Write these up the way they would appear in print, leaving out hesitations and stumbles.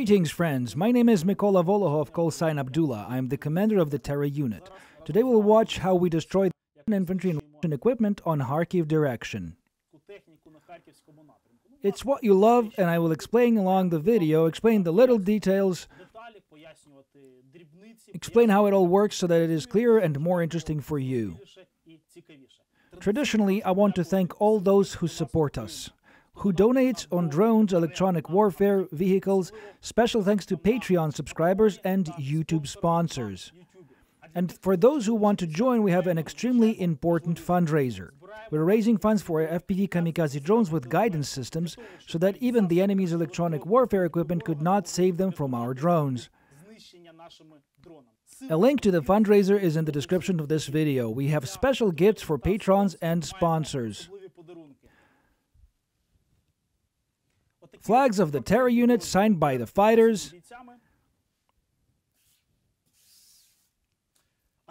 Greetings, friends. My name is Mykola Volohov, call sign Abdullah. I am the commander of the Terra unit. Today we'll watch how we destroy the infantry and Russian equipment on Kharkiv direction. It's what you love, and I will explain along the video, explain the little details, explain how it all works so that it is clearer and more interesting for you. Traditionally, I want to thank all those who support us, who donate on drones, electronic warfare, vehicles. Special thanks to Patreon subscribers and YouTube sponsors. And for those who want to join, we have an extremely important fundraiser. We're raising funds for FPV kamikaze drones with guidance systems so that even the enemy's electronic warfare equipment could not save them from our drones. A link to the fundraiser is in the description of this video. We have special gifts for patrons and sponsors. Flags of the Terra unit signed by the fighters,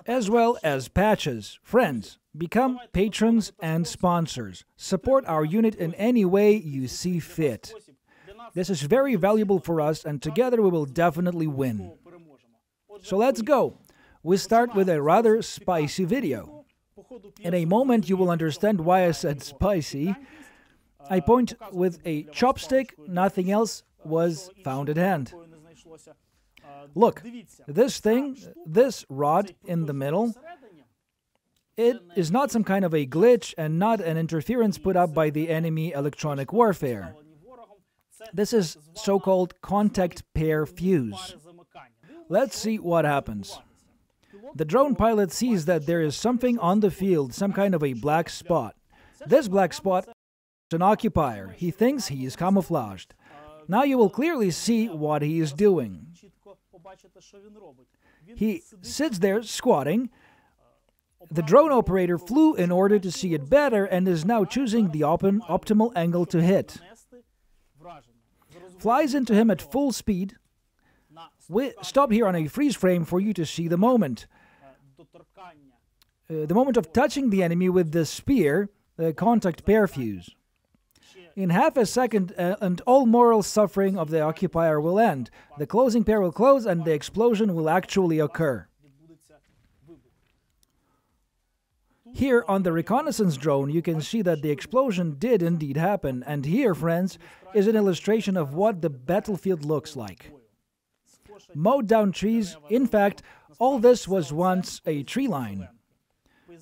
as well as patches. Friends, become patrons and sponsors. Support our unit in any way you see fit. This is very valuable for us, and together we will definitely win. So let's go. We start with a rather spicy video. In a moment you will understand why I said spicy. I point with a chopstick, nothing else was found at hand. Look, this thing, this rod in the middle, it is not some kind of a glitch and not an interference put up by the enemy electronic warfare. This is so-called contact pair fuse. Let's see what happens. The drone pilot sees that there is something on the field, some kind of a black spot. This black spot an occupier. He thinks he is camouflaged. Now you will clearly see what he is doing. He sits there squatting. The drone operator flew in order to see it better and is now choosing the optimal angle to hit. Flies into him at full speed. We stop here on a freeze frame for you to see the moment. The moment of touching the enemy with the spear, the contact pair fuse. In half a second, and all moral suffering of the occupier will end. The closing pair will close and the explosion will actually occur. Here on the reconnaissance drone, you can see that the explosion did indeed happen. And here, friends, is an illustration of what the battlefield looks like. Mowed down trees. In fact, all this was once a tree line.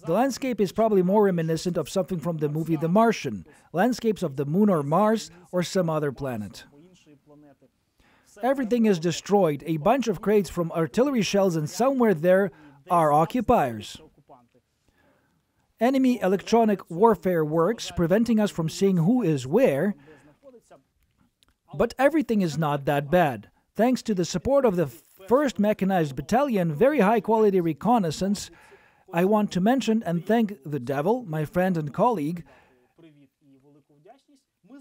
The landscape is probably more reminiscent of something from the movie The Martian, landscapes of the Moon or Mars or some other planet. Everything is destroyed, a bunch of crates from artillery shells, and somewhere there are occupiers. Enemy electronic warfare works, preventing us from seeing who is where, but everything is not that bad. Thanks to the support of the 1st Mechanized Battalion, very high-quality reconnaissance, I want to mention and thank the devil, my friend and colleague.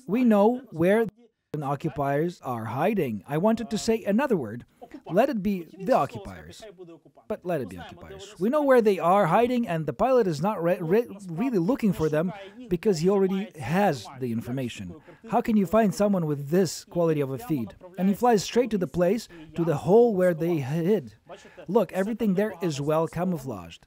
We know where the occupiers are hiding. I wanted to say another word. Let it be the occupiers. But let it be occupiers. We know where they are hiding, and the pilot is not really looking for them because he already has the information. How can you find someone with this quality of a feed? And he flies straight to the place, to the hole where they hid. Look, everything there is well camouflaged.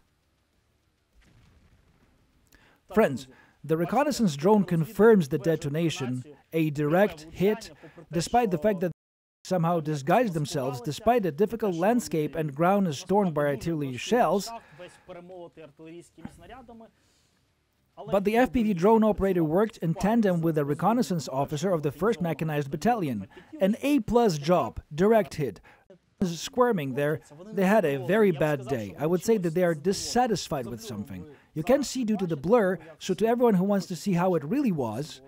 Friends, the reconnaissance drone confirms the detonation, a direct hit, despite the fact that they somehow disguised themselves, despite a difficult landscape and ground is torn by artillery shells. But the FPV drone operator worked in tandem with a reconnaissance officer of the 1st Mechanized Battalion. An A+ job, direct hit. Squirming there, they had a very bad day. I would say that they are dissatisfied with something. You can see due to the blur, so to everyone who wants to see how it really was,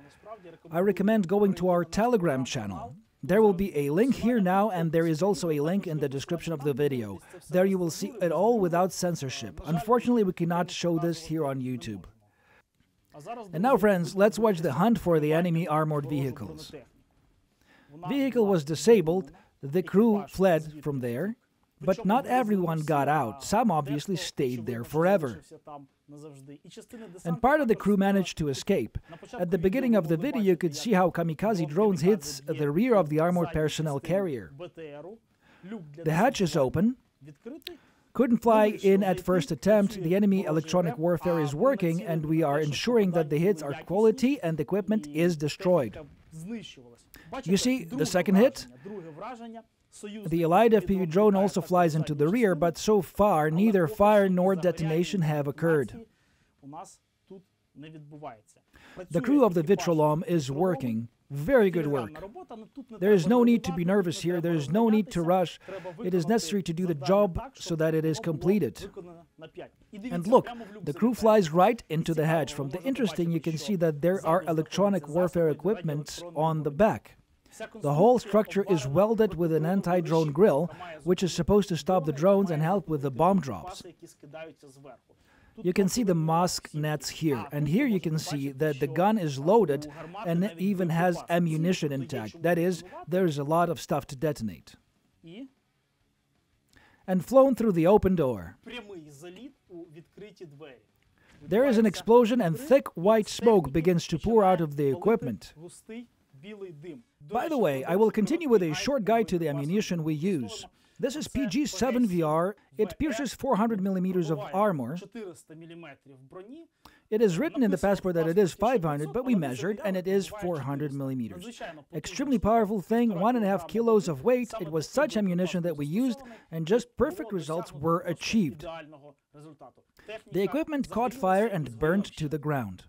I recommend going to our Telegram channel. There will be a link here now, and there is also a link in the description of the video. There you will see it all without censorship. Unfortunately, we cannot show this here on YouTube. And now, friends, let's watch the hunt for the enemy armored vehicles. Vehicle was disabled. The crew fled from there. But not everyone got out. Some obviously stayed there forever. And part of the crew managed to escape. At the beginning of the video, you could see how kamikaze drones hits the rear of the armored personnel carrier. The hatch is open. Couldn't fly in at first attempt. The enemy electronic warfare is working, and we are ensuring that the hits are quality and the equipment is destroyed. You see the second hit? The Allied FPV drone also flies into the rear, but so far neither fire nor detonation have occurred. The crew of the Vitrolom is working. Very good work. There is no need to be nervous here. There is no need to rush. It is necessary to do the job so that it is completed. And look, the crew flies right into the hatch. From the interesting, you can see that there are electronic warfare equipment on the back. The whole structure is welded with an anti-drone grill, which is supposed to stop the drones and help with the bomb drops. You can see the Mosk nets here, and here you can see that the gun is loaded and even has ammunition intact. That is, there's a lot of stuff to detonate. And flown through the open door. There is an explosion and thick white smoke begins to pour out of the equipment. By the way, I will continue with a short guide to the ammunition we use. This is PG-7VR. It pierces 400 millimeters of armor. It is written in the passport that it is 500, but we measured, and it is 400 millimeters. Extremely powerful thing, 1.5 kilos of weight. It was such ammunition that we used, and just perfect results were achieved. The equipment caught fire and burned to the ground.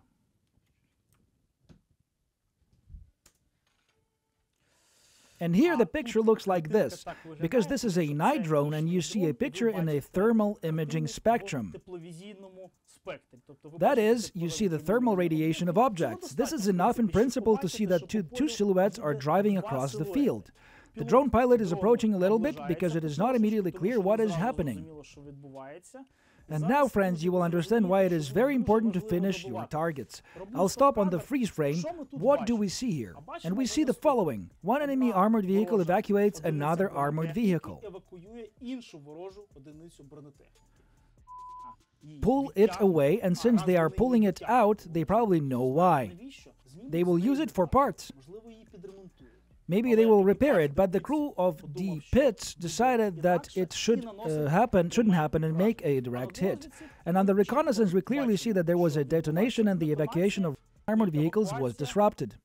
And here the picture looks like this, because this is a night drone and you see a picture in a thermal imaging spectrum. That is, you see the thermal radiation of objects. This is enough in principle to see that two silhouettes are driving across the field. The drone pilot is approaching a little bit because it is not immediately clear what is happening. And now, friends, you will understand why it is very important to finish your targets. I'll stop on the freeze frame. What do we see here? And we see the following. One enemy armored vehicle evacuates another armored vehicle. Pull it away, and since they are pulling it out, they probably know why. They will use it for parts. Maybe they will repair it, but the crew of the pits decided that it shouldn't happen and make a direct hit. And on the reconnaissance, we clearly see that there was a detonation and the evacuation of armored vehicles was disrupted.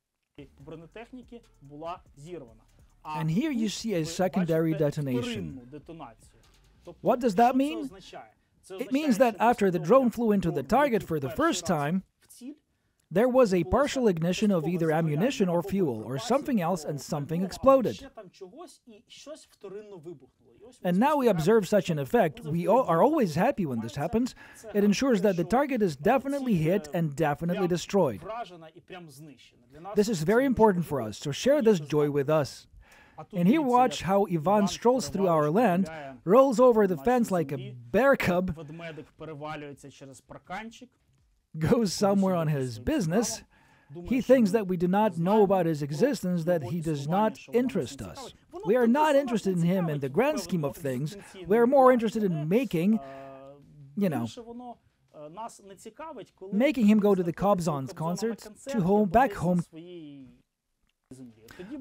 And here you see a secondary detonation. What does that mean? It means that after the drone flew into the target for the first time, there was a partial ignition of either ammunition or fuel or something else, and something exploded. And now we observe such an effect. We are always happy when this happens. It ensures that the target is definitely hit and definitely destroyed. This is very important for us, so share this joy with us. And here watch how Ivan strolls through our land, rolls over the fence like a bear cub, goes somewhere on his business. He thinks that we do not know about his existence, that he does not interest us. We are not interested in him in the grand scheme of things. We are more interested in making him go to the Kobzon's concerts, back home.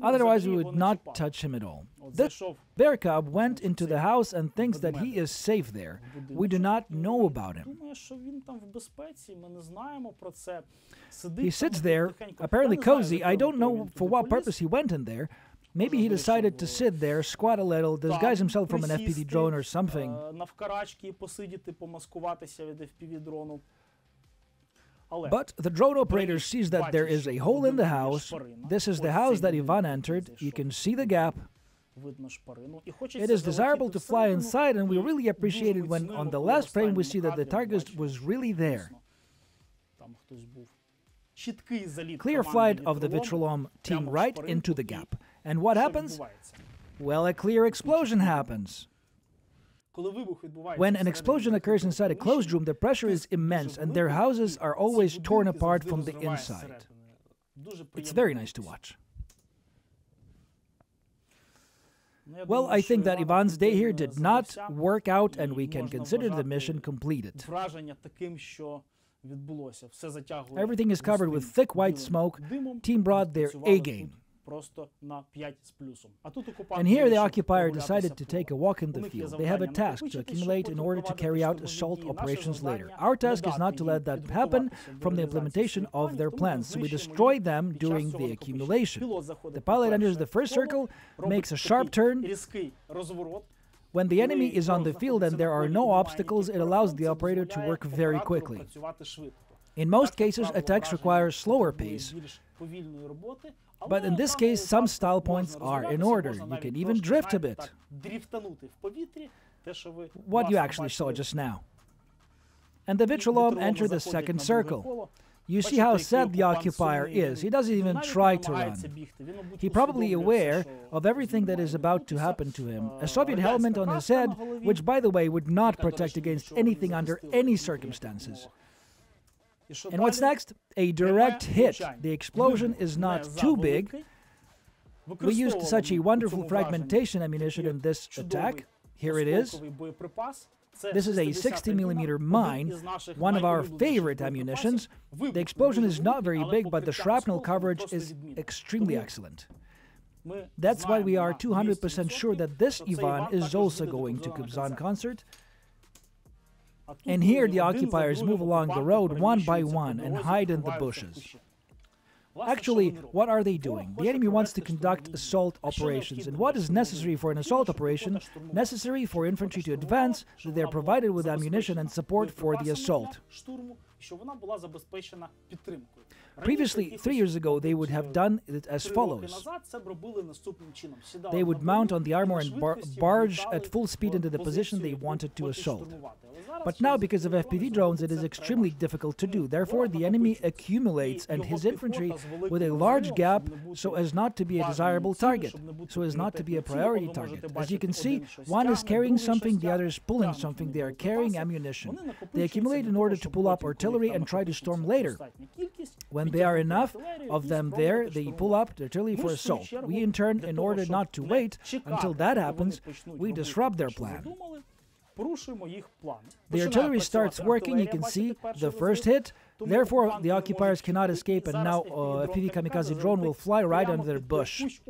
Otherwise, we would not touch him at all. This bear cub went into the house and thinks that he is safe there. We do not know about him. He sits there, apparently cozy. I don't know for what purpose he went in there. Maybe he decided to sit there, squat a little, disguise himself from an FPV drone or something. But the drone operator sees that there is a hole in the house. This is the house that Ivan entered. You can see the gap. It is desirable to fly inside, and we really appreciate it when on the last frame we see that the target was really there. Clear flight of the Vitrolom team right into the gap. And what happens? Well, a clear explosion happens. When an explosion occurs inside a closed room, the pressure is immense, and their houses are always torn apart from the inside. It's very nice to watch. Well, I think that Ivan's day here did not work out, and we can consider the mission completed. Everything is covered with thick white smoke. Team brought their A-game. And here the occupier decided to take a walk in the field. They have a task to accumulate in order to carry out assault operations later. Our task is not to let that happen from the implementation of their plans, so we destroy them during the accumulation. The pilot enters the first circle, makes a sharp turn. When the enemy is on the field and there are no obstacles, it allows the operator to work very quickly. In most cases, attacks require slower pace. But in this case, some style points are in order. You can even drift a bit. What you actually saw just now. And the Vitrolom entered the second circle. You see how sad the occupier is. He doesn't even try to run. He's probably aware of everything that is about to happen to him. A Soviet helmet on his head, which, by the way, would not protect against anything under any circumstances. And what's next? A direct hit. The explosion is not too big. We used such a wonderful fragmentation ammunition in this attack. Here it is. This is a 60mm mine, one of our favorite ammunitions. The explosion is not very big, but the shrapnel coverage is extremely excellent. That's why we are 200% sure that this Ivan is also going to Kobzon concert. And here the occupiers move along the road one by one and hide in the bushes. Actually, what are they doing? The enemy wants to conduct assault operations. And what is necessary for an assault operation? Necessary for infantry to advance, that they are provided with ammunition and support for the assault. Previously, 3 years ago, they would have done it as follows. They would mount on the armor and barge at full speed into the position they wanted to assault. But now, because of FPV drones, it is extremely difficult to do. Therefore, the enemy accumulates and his infantry with a large gap so as not to be a desirable target, so as not to be a priority target. As you can see, one is carrying something, the other is pulling something. They are carrying ammunition. They accumulate in order to pull up artillery and try to storm later. When there are enough of them there, they pull up the artillery for assault. We, in turn, in order not to wait until that happens, we disrupt their plan. The artillery starts working, you can see the first hit. Therefore, the occupiers cannot escape, and now a FPV kamikaze drone will fly right under their bush.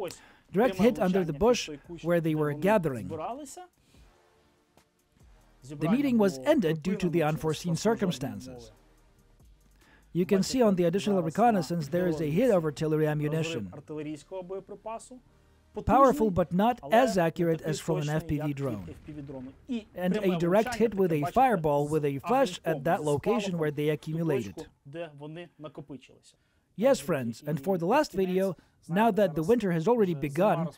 Direct hit under the bush where they were gathering. The meeting was ended due to the unforeseen circumstances. You can see on the additional reconnaissance there is a hit of artillery ammunition. Powerful but not as accurate as from an FPV drone. And a direct hit with a fireball with a flash at that location where they accumulated. Yes, friends, and for the last video, now that the winter has already begun,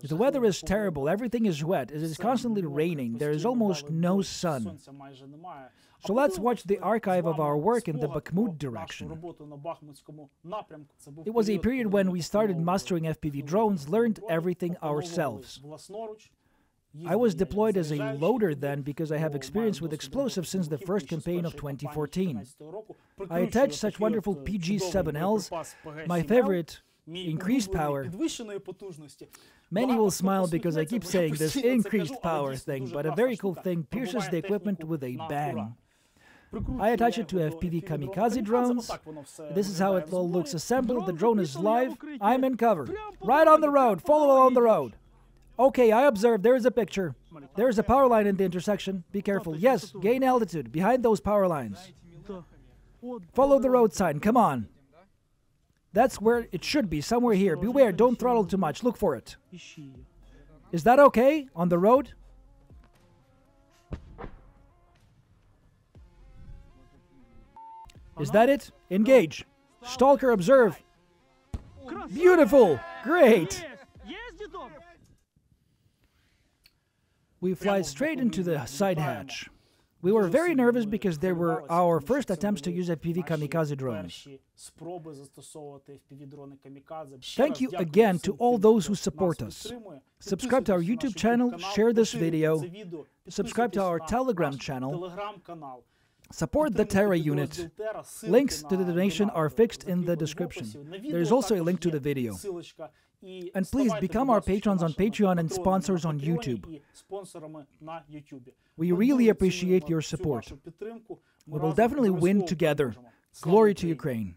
the weather is terrible, everything is wet, it is constantly raining, there is almost no sun. So let's watch the archive of our work in the Bakhmut direction. It was a period when we started mastering FPV drones, learned everything ourselves. I was deployed as a loader then because I have experience with explosives since the first campaign of 2014. I attached such wonderful PG-7Ls, my favorite, increased power. Many will smile because I keep saying this increased power thing, but a very cool thing pierces the equipment with a bang. I attach it to FPV kamikaze drones. This is how it all looks assembled. The drone is live. I'm in cover. Right on the road. Follow along the road. Okay, I observe. There is a picture. There is a power line in the intersection. Be careful. Yes, gain altitude. Behind those power lines. Follow the road sign. Come on. That's where it should be. Somewhere here. Beware. Don't throttle too much. Look for it. Is that okay? On the road? Is that it? Engage. Stalker, observe. Beautiful. Great. We fly straight into the side hatch. We were very nervous because they were our first attempts to use FPV kamikaze drones. Thank you again to all those who support us. Subscribe to our YouTube channel, share this video, subscribe to our Telegram channel, support the Terra unit. Links to the donation are fixed in the description. There is also a link to the video. And please become our patrons on Patreon and sponsors on YouTube. We really appreciate your support. We will definitely win together. Glory to Ukraine.